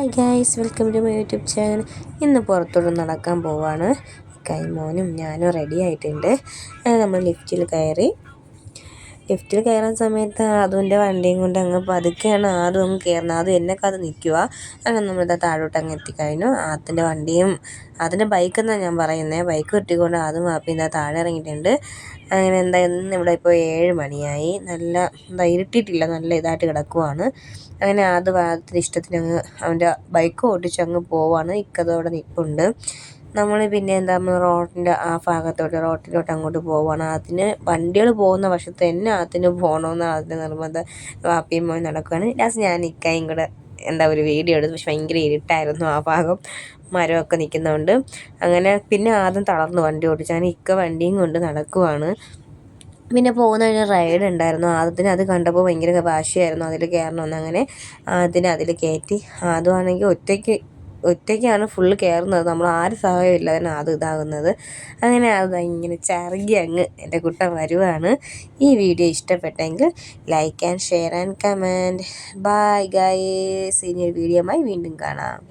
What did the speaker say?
Hi guys, welcome to my YouTube channel. ഇന്ന് പുറത്തോട്ട് നടക്കാൻ പോവാണ്. മോനും ഞാനും റെഡി ആയിട്ടുണ്ട്. നമ്മൾ ലിഫ്റ്റിൽ കയറാൻ സമയത്ത് അതുൻ്റെ വണ്ടിയും കൊണ്ട് അങ്ങ് പതുക്കെയാണ് ആദ്യം അങ്ങ് കയറുന്നത്. അത് എന്നെക്കാതെ നിൽക്കുക. അങ്ങനെ നമ്മളിതാ താഴോട്ട് അങ്ങ് എത്തിക്കഴിഞ്ഞു. അതിൻ്റെ വണ്ടിയും അതിൻ്റെ ബൈക്കെന്നാണ് ഞാൻ പറയുന്നത്. ബൈക്ക് കിട്ടിക്കൊണ്ട് അതും ഇതാ താഴെ ഇറങ്ങിയിട്ടുണ്ട്. അങ്ങനെ ഇന്ന് ഇവിടെ ഇപ്പോൾ 7 മണിയായി. നല്ല ഇരുട്ടിയിട്ടില്ല, നല്ല ഇതായിട്ട് കിടക്കുവാണ്. അങ്ങനെ അതിൻ്റെ ഇഷ്ടത്തിന് അങ്ങ് അവൻ്റെ ബൈക്ക് ഓടിച്ച് അങ്ങ് പോവാണ്. ഇക്കതോടെ നിൽപ്പുണ്ട്. നമ്മൾ പിന്നെ നമ്മൾ റോട്ടിൻ്റെ ആ റോട്ടിലോട്ട് അങ്ങോട്ട് പോവുകയാണ്. അതിന് വണ്ടികൾ പോകുന്ന വശത്ത് തന്നെ അതിന് പോകണമെന്ന് അതിന് നിർബന്ധം. വാപ്പിയും മോൻ നടക്കുകയാണ്. ലാസ്റ്റ് ഞാൻ ഇക്കായും കൂടെ ഒരു വീഡിയോ എടുത്തു. പക്ഷെ ഭയങ്കര ഇരുട്ടായിരുന്നു ആ ഭാഗം, മരമൊക്കെ നിൽക്കുന്നതുകൊണ്ട്. അങ്ങനെ പിന്നെ ആദ്യം തളർന്നു വണ്ടി ഓടിച്ച്. അങ്ങനെ ഇക്ക വണ്ടിയും കൊണ്ട് നടക്കുവാണ്. പിന്നെ പോകുന്ന ഒരു റൈഡ് ഉണ്ടായിരുന്നു. ആദ്യത്തിന് അത് കണ്ടപ്പോൾ ഭയങ്കര വാശിയായിരുന്നു അതിൽ കയറണമെന്ന്. അങ്ങനെ അതിൽ കയറ്റി. അതുമാണെങ്കിൽ ഒറ്റയ്ക്കാണ് ഫുള്ള് കയറുന്നത്. നമ്മൾ ആരും സഹായം ഇല്ലാതെ അത് ഇതാകുന്നത്. അങ്ങനെ ഇങ്ങനെ ചറുകി അങ്ങ് എൻ്റെ കുട്ടൻ വരുവാണ്. ഈ വീഡിയോ ഇഷ്ടപ്പെട്ടെങ്കിൽ like and share and comment. Bye guys. ഇനി ഒരു വീഡിയോയുമായി വീണ്ടും കാണാം.